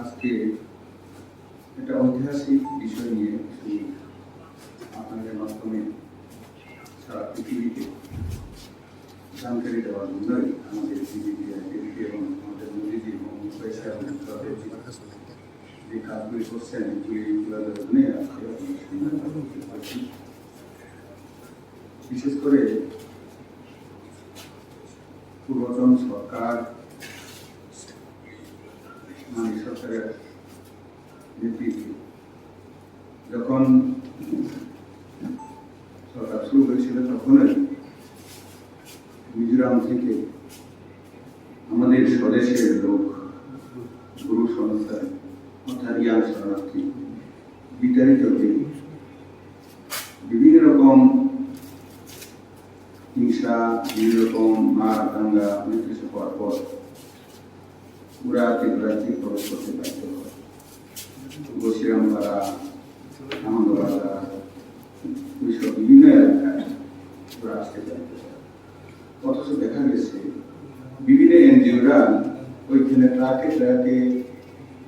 আজকে একটা ঐতিহাসিক বিষয় নিয়ে আপনাদের মাধ্যমে সারা পৃথিবীকে জানকারি দেওয়ার জন্যই আমাদের বিজেপি এবং আমাদের মোদীজি এবং যে কাজগুলি করছেন এগুলোর জন্য আজকে বিশেষ করে পূর্বতন সরকার সরকারের নেতৃত্বে যখন সরকার শুরু হয়েছিল তখনই মিজোরাম থেকে আমাদের স্বদেশের লোক ব্রু সংস্থার অর্থাৎ ইয়াং শরণার্থী বিতাড়িত হয়ে বিভিন্ন রকম হিংসা, বিভিন্ন রকম মার দাঙ্গা অনেক কিছু হওয়ার পর ওরা ত্রিপুরাতে প্রবেশ করতে বাধ্য হয়। বসিরামপাড়া, আনন্দবাড়া, ওইসব বিভিন্ন এলাকায় ওরা আসতে বাধ্য হয়। অথচ দেখা গেছে বিভিন্ন এনজিওরা ওইখানে ট্রাকে ট্রাকে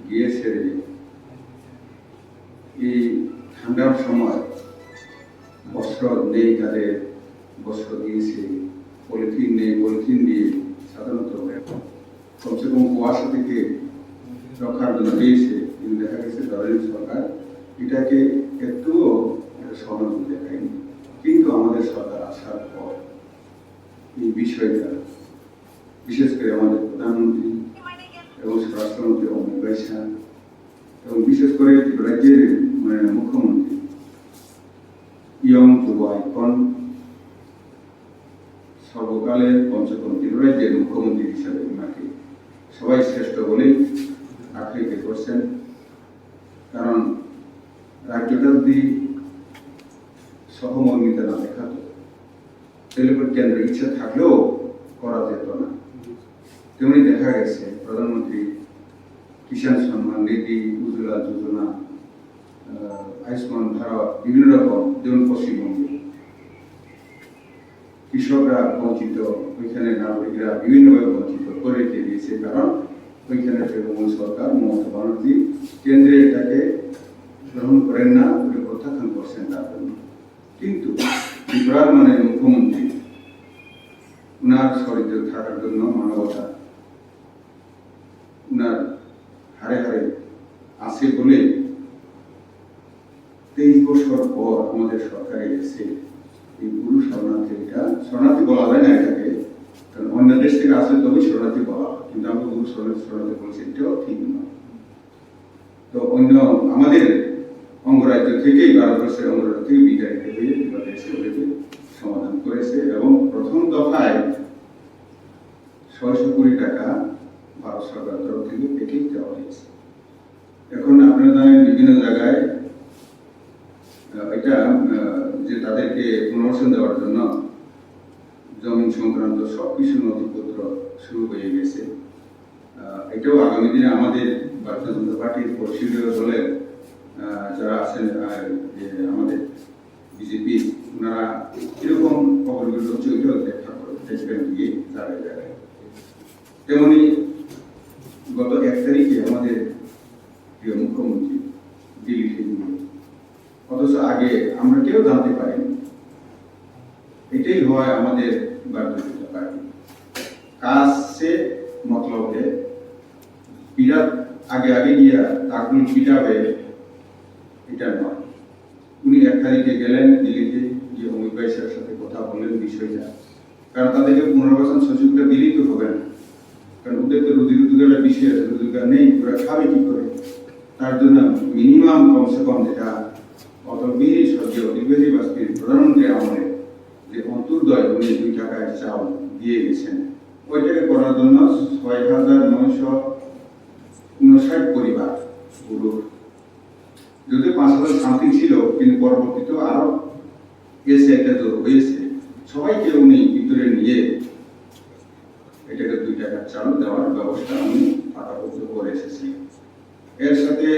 গিয়ে ছেড়ে এই ঠান্ডার সময় বস্ত্র নেই, তাদের বস্ত্র দিয়েছে, পলিথিন নেই, পলিথিন দিয়ে সাধারণত কমসে কম কুয়াশা থেকে রক্ষার জন্য দিয়েছে। কিন্তু দেখা গেছে দলের সরকার এটাকে একটুও সহানুভূতি দেখায়নি। কিন্তু আমাদের সরকার আসার পর এই বিষয়টা বিশেষ করে আমাদের প্রধানমন্ত্রী এবং স্বরাষ্ট্রমন্ত্রী অমিত শাহ এবং বিশেষ করে রাজ্যের মুখ্যমন্ত্রী ইয়ং যুব আইকন সর্বকালের পঞ্চম রাজ্যের মুখ্যমন্ত্রী হিসাবে ওনাকে সবাই শ্রেষ্ঠ বলে আখ্যায়িত করছেন। কারণ রাজ্যটা যদি সহমর্মিতা না দেখাত তাহলে কেন্দ্রের ইচ্ছা থাকলেও করা যেত না। তেমনি দেখা গেছে প্রধানমন্ত্রী কিষাণ সম্মান নিধি, উজ্জ্বলা যোজনা, আয়ুষ্মান ভারত, বিভিন্ন রকম, যেমন পশ্চিমবঙ্গে কৃষকরা বঞ্চিত, ওইখানে নাগরিকরা বিভিন্নভাবে বঞ্চিত করে দিয়েছে। কারণ ওইখানে তৃণমূল সরকার মমতা ব্যানার্জি কেন্দ্রে এটাকে গ্রহণ করেন না, ওটা প্রত্যাখ্যান করছেন তার জন্য। কিন্তু ত্রিপুরার মুখ্যমন্ত্রী উনার শরীরে থাকার জন্য মানবতা উনার হারে হারে আছে বলে 23 বছর পর আমাদের সরকারে এসে এই ব্রু শরণার্থী, এটা শরণার্থী বলা যায় না এটাকে, কারণ অন্য দেশ থেকে আসলে তবে শরণার্থী বলা হয়, কিন্তু আমরা ব্রু শরণার্থী বলছি এটাও ঠিক নয়। তো অন্য আমাদের অঙ্গরাজ্য থেকেই, ভারতবর্ষের অঙ্গরাজ্য থেকে বিতাড়িত হয়ে দেশে ওদেরকে সমাধান করেছে এবং প্রথম দফায় 600 কোটি টাকা ভারত সরকারের তরফ থেকে প্যাকেজ দেওয়া হয়েছে। এখন আপনারা জানেন বিভিন্ন জায়গায় এটা যে তাদেরকে পুনর্বাসন দেওয়ার জন্য জমিন সংক্রান্ত সবকিছু নথিপত্র শুরু হয়ে গেছে। এটাও আগামী দিনে আমাদের ভারতীয় জনতা পার্টির পরিষদীয় দলের যারা আছেন, যে আমাদের বিজেপি, ওনারা কিরকম খবরগুলো হচ্ছে ওইটাও দেখা দেখবেন গিয়ে জায়গায় জায়গায়। তেমনি গত 1 তারিখে আমাদের প্রিয় মুখ্যমন্ত্রী দিল্লি থেকে, অথচ আগে আমরা কেউ জানতে পারিনি। এটাই হয় আমাদের ভারতীয় জনতা পার্টি, কাজ সে মতলব পিড়া আগে আগে গিয়া তাকুল পিটাবে, এটা নয়। উনি 1 তারিখে গেলেন দিল্লিতে, গিয়ে অমিত শাহের সাথে কথা বললেন বিষয়টা, কারণ তাদেরকে পুনর্বাসন সুযোগটা দিলেই তো হবে না, কারণ ওদের তো রুজি রোজগারের বিষয় আছে, রোজগার নেই, ওরা খাবে কি করে? তার জন্য মিনিমাম কমসে কম যেটা অটল বিহারী স্বর্গীয় অটল বিহারী বাজপেয়ীর প্রধানমন্ত্রী আমলে যে অন্তর্দয় উনি 2 টাকায় চাউল দিয়ে গেছেন, ওইটাকে করার জন্য 6,959 পরিবার পুরুষ, যদি 5,000 সামথিং ছিল, কিন্তু পরবর্তীতে আরো এসে একটা জোর হয়েছে, সবাইকে উনি ভিতরে নিয়ে এটাকে 2 টাকার চাল দেওয়ার ব্যবস্থা উনি পাকাপোক্ত করে এসেছিলেন। এর সাথে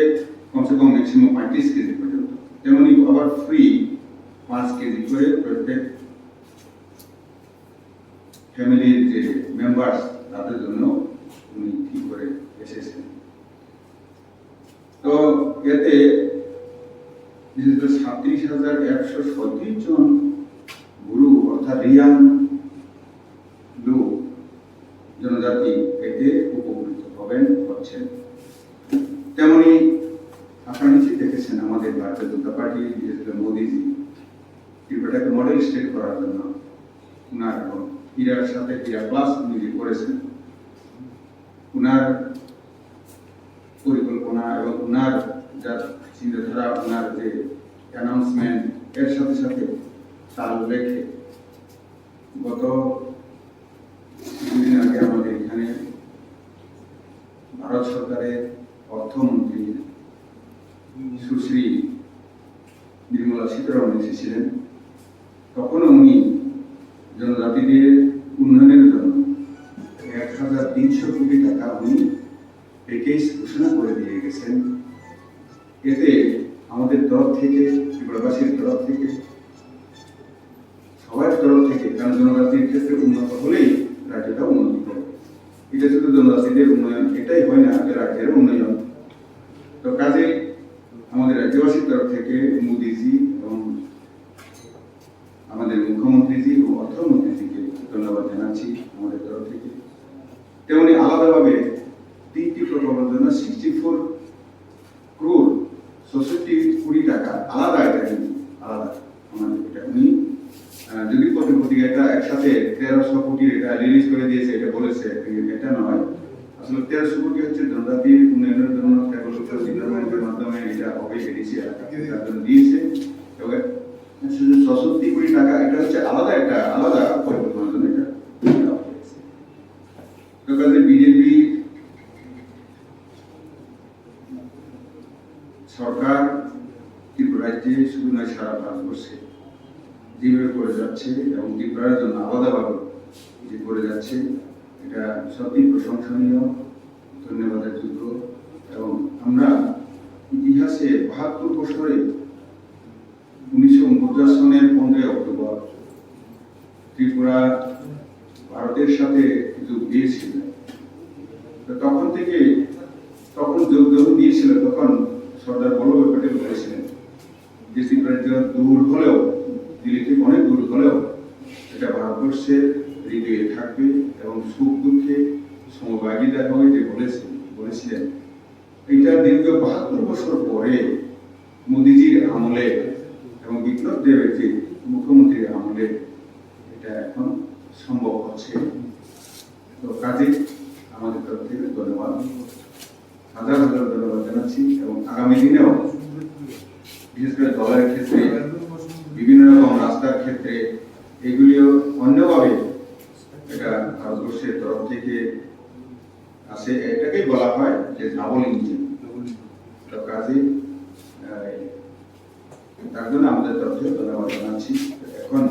কমসে কম ম্যাক্সিমাম 35 কেজি পর্যন্ত, তেমনি আবার ফ্রি 5 কেজি করে প্রত্যেক ফ্যামিলির যে মেম্বার্স তাদের জন্য উনি ঠিক করে এসেছেন। তো এতে বিশেষ করে 37,137 জন গুরু অর্থাৎ রিয়াং লোক জনজাতি এতে উপকৃত হচ্ছেন। তেমনি আপনারা নিশ্চয়ই দেখেছেন আমাদের ভারতীয় জনতা পার্টি বিশেষ করে মোদীজি ত্রিপুরাটাকে মডেল স্টেট করার জন্য উনার হীরার সাথে হীরা প্লাস উনি যে করেছেন, উনার পরিকল্পনা এবং উনার যা চিন্তাধারা, উনার যে অ্যানাউন্সমেন্ট এর সাথে সাথে তাল রেখে গত কিছুদিন আগে আমাদের এখানে ভারত সরকারের অর্থমন্ত্রী সুশ্রী নির্মলা সীতারামন এসেছিলেন। তখনও উনি জনজাতিদের উন্নয়নের জন্য 1,300 কোটি টাকা উনি প্যাকেজ ঘোষণা করে দিয়ে গেছেন। এতে আমাদের তরফ থেকে, ত্রিপুরাবাসীর তরফ থেকে, সবার তরফ থেকে, কারণ জনজাতির ক্ষেত্রে উন্নত হলেই রাজ্যটা উন্নতি হবে। এটা শুধু জনজাতিদের উন্নয়ন এটাই হয় না, রাজ্যের উন্নয়ন। তো কাজে আমাদের রাজ্যবাসীর তরফ থেকে মোদীজি এবং আমাদের মুখ্যমন্ত্রীজি ও অর্থমন্ত্রীজিকে ধন্যবাদ জানাচ্ছি আমাদের তরফ থেকে। তেমনি আলাদাভাবে 3টি প্রকল্পের জন্য 64 crore 66 কোটি টাকা আলাদা, এটা কিন্তু আলাদা আমাদের এটা উনি যদি পত্রিকাটা একসাথে 1300 কোটি এটা রিলিজ করে দিয়েছে, এটা বলেছে, এটা নয়। আসলে 1300 কোটি হচ্ছে জনজাতির উন্নয়নের জন্য ডেভেলপমেন্ট ডিপার্টমেন্টের মাধ্যমে এটা হবে, এডিসি তার জন্য দিয়েছে। তবে 66 কোটি টাকা এটা হচ্ছে আলাদা একটা আলাদা পরিকল্পনার জন্য এটা দেওয়া হয়েছে। তো কাজে বিজেপি সরকার ত্রিপুরা রাজ্যে শুধু নয় সারা ভারতবর্ষে যেভাবে করে যাচ্ছে এবং ত্রিপুরার জন্য আলাদাভাবে যে করে যাচ্ছে, এটা সত্যি প্রশংসনীয়, ধন্যবাদের যোগ্য। এবং আমরা ইতিহাসে 72 বছরে 1949 সনের 15 অক্টোবর ত্রিপুরা ভারতের সাথে যোগ দিয়েছিল। তখন থেকে যোগ দিয়েছিল, তখন সর্দার বল্লভভাই প্যাটেল বলেছিলেন যে ত্রিপুরা দূর হলেও, দিল্লি থেকে অনেক দূর হলেও এটা ভারতবর্ষের হৃদয়ে থাকবে এবং সুখ দুঃখে সমভাগিতা হবে, যে বলেছিলেন। এটা দীর্ঘ 72 বছর পরে মোদীজির আমলে এবং বিপ্লব দেবের যে মুখ্যমন্ত্রীর আমলে এটা এখন সম্ভব হচ্ছে। তো কাজে আমাদের তরফ থেকে ধন্যবাদ, হাজার হাজার ধন্যবাদ জানাচ্ছি। এবং আগামী দিনেও বিশেষ করে দলের ক্ষেত্রে, বিভিন্ন রকম রাস্তার ক্ষেত্রে, এগুলিও অন্যভাবে এটা ভারতবর্ষের তরফ থেকে আসে, এটাকেই বলা হয় যে ডাবল ইঞ্জিন। তো কাজে তার জন্য আমাদের তরফ থেকে ধন্যবাদ জানাচ্ছি। এখন